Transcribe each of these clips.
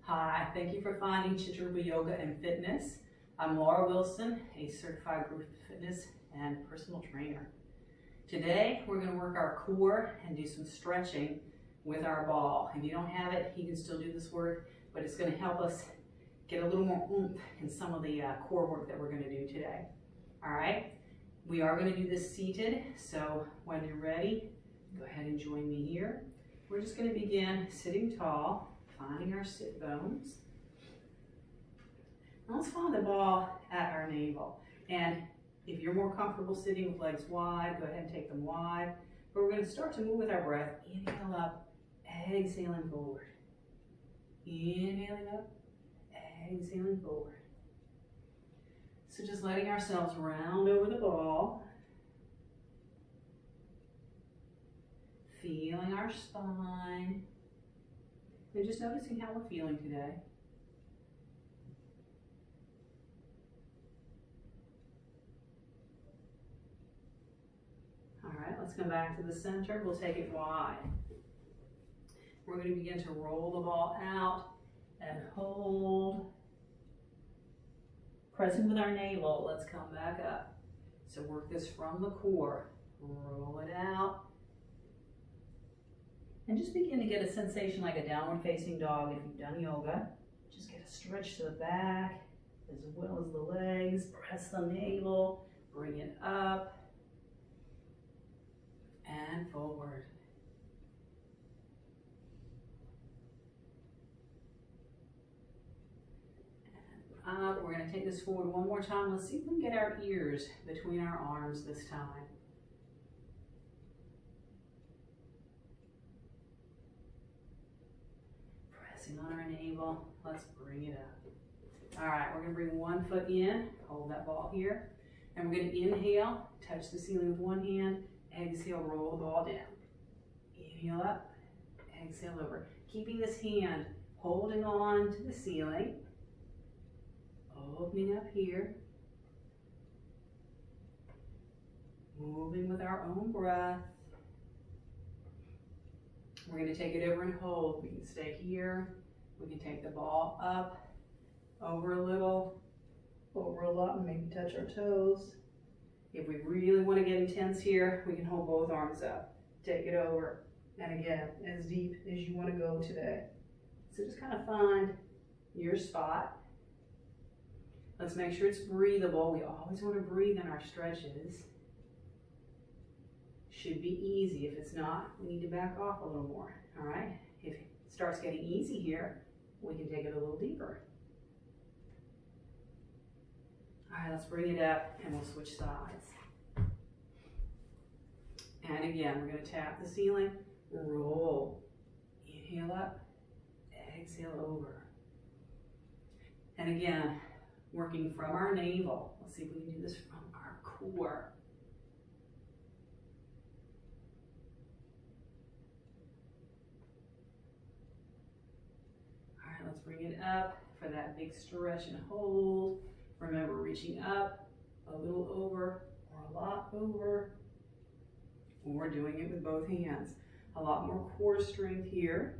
Hi, thank you for finding Chittarupa Yoga and Fitness. I'm Laura Wilson, a certified group fitness and personal trainer. Today, we're going to work our core and do some stretching with our ball. If you don't have it, you can still do this work, but it's going to help us get a little more oomph in some of the core work that we're going to do today. All right, we are going to do this seated, so when you're ready, go ahead and join me here. We're just going to begin sitting tall, finding our sit bones. Now let's find the ball at our navel. And if you're more comfortable sitting with legs wide, go ahead and take them wide. But we're going to start to move with our breath. Inhale up, exhaling forward. Inhaling up, exhaling forward. So just letting ourselves round over the ball. Feeling our spine. And just noticing how we're feeling today. All right, let's come back to the center. We'll take it wide. We're going to begin to roll the ball out and hold. Pressing with our navel, let's come back up. So work this from the core. Roll it out. And just begin to get a sensation like a downward facing dog if you've done yoga. Just get a stretch to the back as well as the legs. Press the navel, bring it up and forward. And up. We're going to take this forward one more time. Let's see if we can get our ears between our arms this time. On our navel, let's bring it up. All right, we're going to bring one foot in, hold that ball here, and we're going to inhale, touch the ceiling with one hand, exhale, roll the ball down. Inhale up, exhale over. Keeping this hand holding on to the ceiling, opening up here, moving with our own breath. We're going to take it over and hold. We can stay here. We can take the ball up, over a little, over a lot, and maybe touch our toes. If we really want to get intense here, we can hold both arms up. Take it over. And again, as deep as you want to go today. So just kind of find your spot. Let's make sure it's breathable. We always want to breathe in our stretches. Should be easy. If it's not, we need to back off a little more. All right? If it starts getting easy here, we can take it a little deeper. All right, let's bring it up and we'll switch sides. And again, we're going to tap the ceiling, roll. Inhale up, exhale over. And again, working from our navel. Let's see if we can do this from our core. Let's bring it up for that big stretch and hold. Remember, reaching up, a little over, or a lot over. Or doing it with both hands. A lot more core strength here.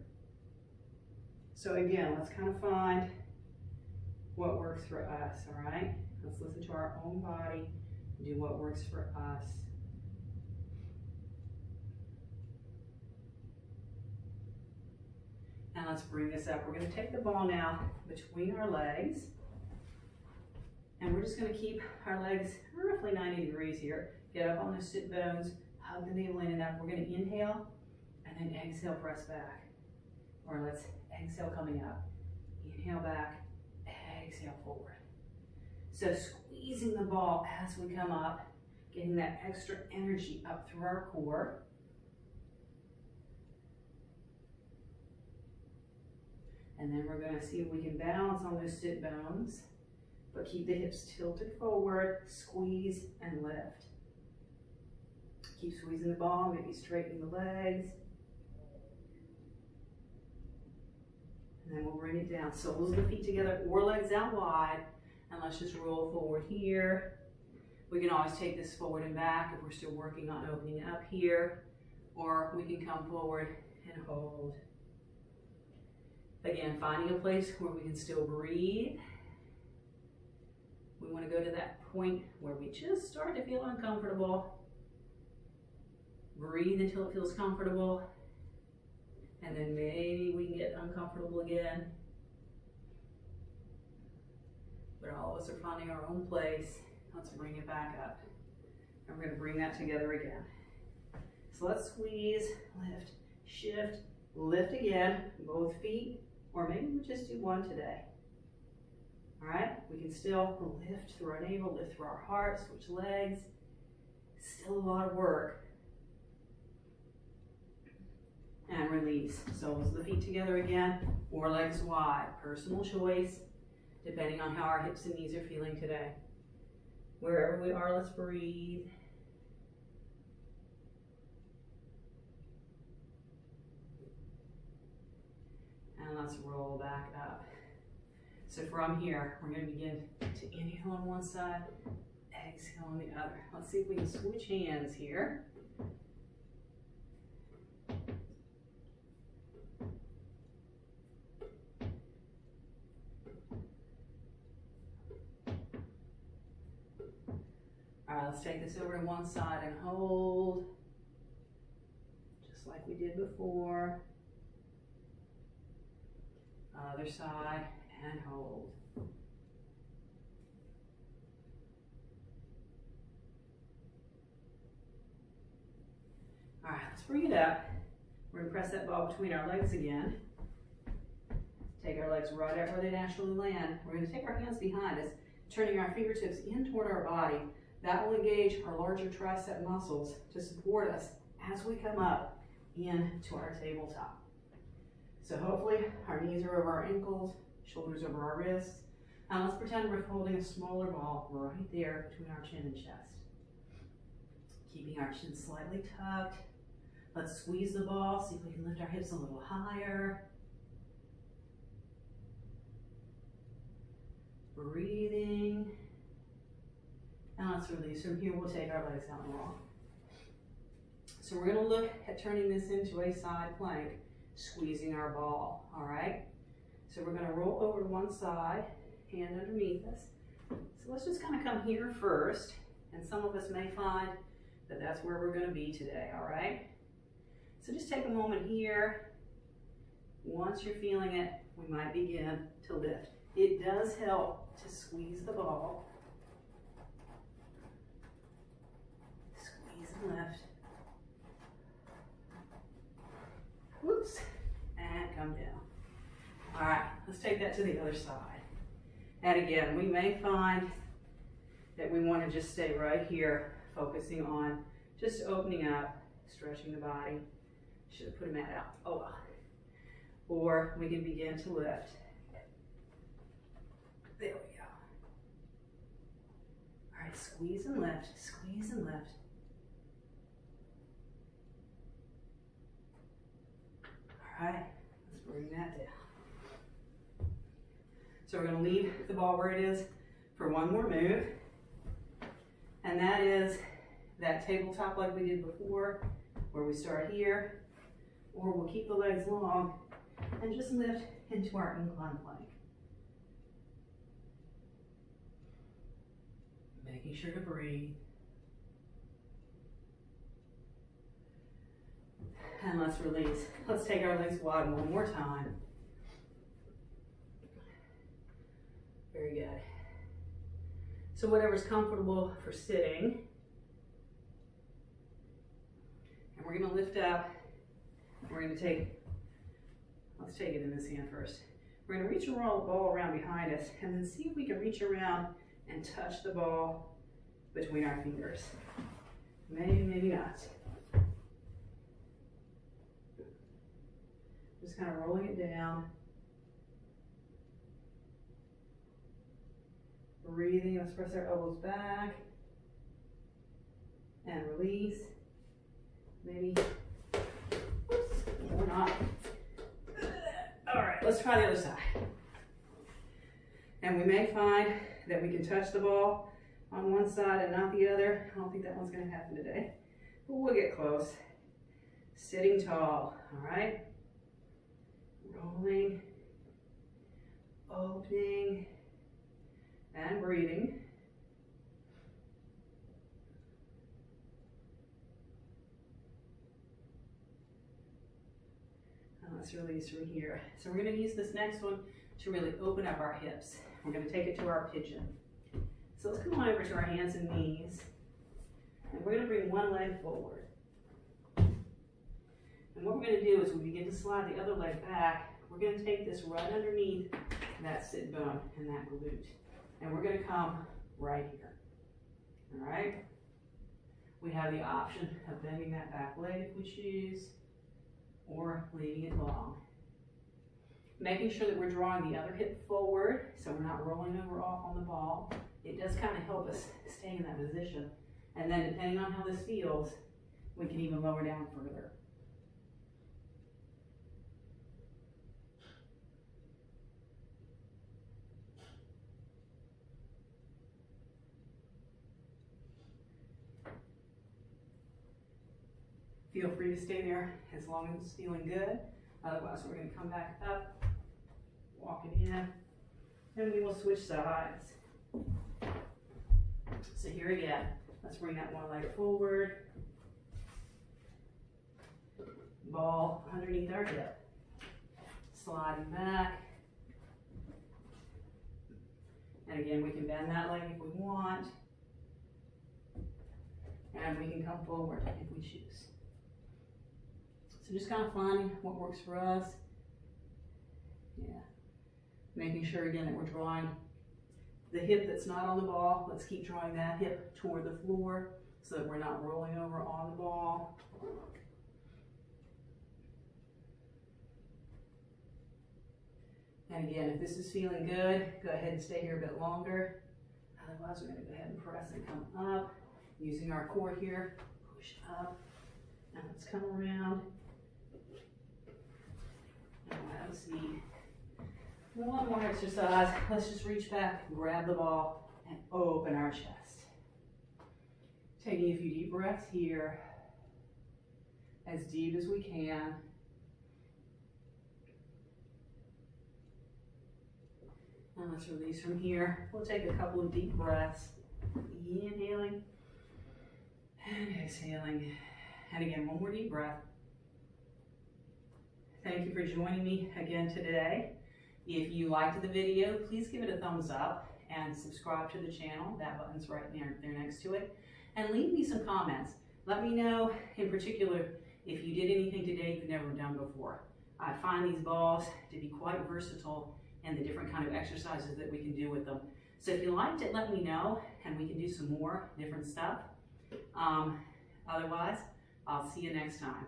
So again, let's kind of find what works for us, all right? Let's listen to our own body, do what works for us. And let's bring this up. We're going to take the ball now between our legs. And we're just going to keep our legs roughly 90 degrees here. Get up on those sit bones, hug the navel in and up. We're going to inhale and then exhale, press back. Or let's exhale coming up. Inhale back, exhale forward. So squeezing the ball as we come up, getting that extra energy up through our core. And then we're going to see if we can balance on those sit bones, but keep the hips tilted forward, squeeze and lift. Keep squeezing the ball, maybe straightening the legs. And then we'll bring it down. Soles of the feet together or legs out wide. And let's just roll forward here. We can always take this forward and back if we're still working on opening up here. Or we can come forward and hold. Again, finding a place where we can still breathe. We want to go to that point where we just start to feel uncomfortable. Breathe until it feels comfortable. And then maybe we can get uncomfortable again. But all of us are finding our own place. Let's bring it back up. And we're going to bring that together again. So let's squeeze, lift, shift, lift again, both feet, or maybe we just do one today. All right, we can still lift through our navel, lift through our heart, switch legs. Still a lot of work. And release. Soles of the feet together again, or legs wide. Personal choice, depending on how our hips and knees are feeling today. Wherever we are, let's breathe. And let's roll back up. So from here, we're going to begin to inhale on one side, exhale on the other. Let's see if we can switch hands here. All right, let's take this over to one side and hold, just like we did before. Other side and hold. All right, let's bring it up. We're going to press that ball between our legs again. Take our legs right up where they naturally land. We're going to take our hands behind us, turning our fingertips in toward our body. That will engage our larger tricep muscles to support us as we come up into our tabletop. So hopefully our knees are over our ankles, shoulders over our wrists. And let's pretend we're holding a smaller ball right there between our chin and chest. Keeping our chin slightly tucked. Let's squeeze the ball, see if we can lift our hips a little higher. Breathing. And let's release. From here, we'll take our legs out long. So we're going to look at turning this into a side plank, squeezing our ball, all right? So we're going to roll over to one side, hand underneath us. So let's just kind of come here first, and some of us may find that that's where we're going to be today, all right? So just take a moment here. Once you're feeling it, we might begin to lift. It does help to squeeze the ball. Squeeze and lift. Whoops, and come down. All right, let's take that to the other side. And again, we may find that we want to just stay right here, focusing on just opening up, stretching the body. Should have put a mat out. Oh well. Or we can begin to lift. There we go. All right, squeeze and lift, squeeze and lift. All right, let's bring that down. So we're going to leave the ball where it is for one more move. And that is that tabletop like we did before, where we start here, or we'll keep the legs long and just lift into our incline plank. Making sure to breathe. And let's release. Let's take our legs wide one more time. Very good. So whatever's comfortable for sitting. And we're going to lift up. We're going to let's take it in this hand first. We're going to reach a ball around behind us and then see if we can reach around and touch the ball between our fingers. Maybe, maybe not. Just kind of rolling it down. Breathing, let's press our elbows back. And release. Maybe, oops, or not. All right, let's try the other side. And we may find that we can touch the ball on one side and not the other. I don't think that one's gonna happen today, but we'll get close. Sitting tall, all right? Rolling opening and breathing. And let's release from here. So we're going to use this next one to really open up our hips. We're going to take it to our pigeon. So let's come on over to our hands and knees. And we're going to bring one leg forward. And what we're going to do is when we begin to slide the other leg back, we're going to take this right underneath that sit bone and that glute. And we're going to come right here. All right? We have the option of bending that back leg if we choose, or leaving it long. Making sure that we're drawing the other hip forward so we're not rolling over off on the ball. It does kind of help us stay in that position. And then depending on how this feels, we can even lower down further. Feel free to stay there as long as it's feeling good. Otherwise, we're going to come back up, walk it in, and we will switch sides. So here again, let's bring that one leg forward. Ball underneath our hip. Sliding back. And again, we can bend that leg if we want. And we can come forward if we choose. So just kind of finding what works for us. Yeah. Making sure again that we're drawing the hip that's not on the ball. Let's keep drawing that hip toward the floor so that we're not rolling over on the ball. And again, if this is feeling good, go ahead and stay here a bit longer. Otherwise, we're going to go ahead and press and come up. Using our core here, push up. Now let's come around. And we'll have a seat. One more exercise. Let's just reach back, grab the ball, and open our chest. Taking a few deep breaths here, as deep as we can. And let's release from here. We'll take a couple of deep breaths. Inhaling and exhaling. And again, one more deep breath. Thank you for joining me again today. If you liked the video, please give it a thumbs up and subscribe to the channel. That button's right there next to it. And leave me some comments. Let me know in particular if you did anything today you've never done before. I find these balls to be quite versatile and the different kind of exercises that we can do with them. So if you liked it, let me know and we can do some more different stuff. Otherwise, I'll see you next time.